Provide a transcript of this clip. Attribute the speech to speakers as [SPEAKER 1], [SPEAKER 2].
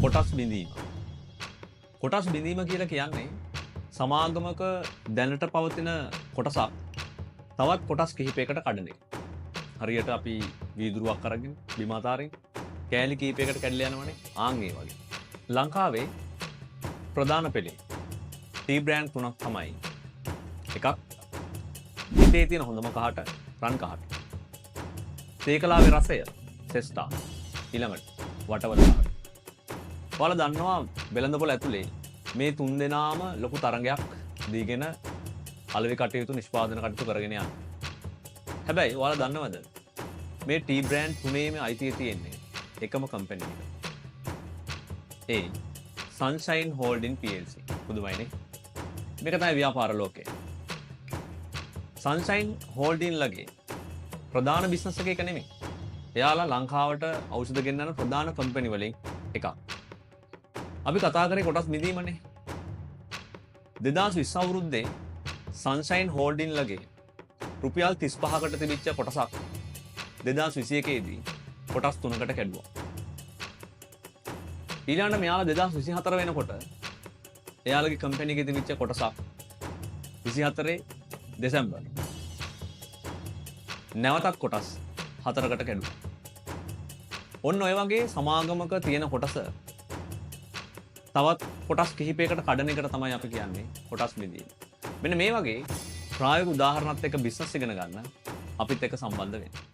[SPEAKER 1] කොටස් බිඳීම. කොටස් බිඳීම කියලා කියන්නේ සමාගමක දැනට පවතින කොටසක් තවත් කොටස් කිහිපයකට කඩන එක. හරියට අපි වීදුරුවක් අරගෙන බිම අතාරින් කෑලි කිහිපයකට කැඩලා යනවනේ. ආන් ඒ වගේ. ලංකාවේ ප්‍රධාන පෙළේ ටී බ්‍රෑන්ඩ් තුනක් තමයි. එකක් හිතේ තියෙන හොඳම කහට රන් කහට. තේකලාවේ රසය සෙස්ටා. ඊළඟට වටවල කහට. ඔයාලා දන්නවා වෙළඳපොළ ඇතුලේ මේ තුන් දෙනාම ලොකු තරගයක් දීගෙන අලෙවි කටයුතු නිෂ්පාදන කටයුතු කරගෙන යනවා. හැබැයි ඔයාලා දන්නවද මේ ටී බ්‍රෑන්ඩ් තුනේම අයිතිය තියෙන්නේ එකම කම්පැනි එකට. ඒ Sunshine Holding PLC. පුදුමයිනේ. මේක තමයි ව්‍යාපාර ලෝකය. Sunshine Holding ලගේ ප්‍රධාන බිස්නස් එක නෙමෙයි. එයාලා ලංකාවට ඖෂධ ගෙන්නන ප්‍රධාන කම්පැනි වලින් එකක්. අපි කතා කරේ කොටස් මිදීමනේ. 2020 අවුරුද්දේ Sunshine Holding ලගේ රුපියල් 35කට තිබිච්ච කොටසක් 2021 දී කොටස් 3කට කැඩුවා. ඊළඟට මෙයාලා 2024 වෙනකොට එයාලගේ කම්පැනි එකේ තිබිච්ච කොටසක් 24 දෙසැම්බර් නැවතත් කොටස් 4කට කැඩුවා. ඔන්න ඔය වගේ සමාගමක තියෙන කොටස තවත් කොටස් කිහිපයකට කඩන එකට තමයි අපි කියන්නේ කොටස් බෙදීම. මෙන්න මේ වගේ ප්‍රායෝගික උදාහරණත් එක්ක බිස්නස් ඉගෙන ගන්න අපිත් එක්ක සම්බන්ධ වෙන්න.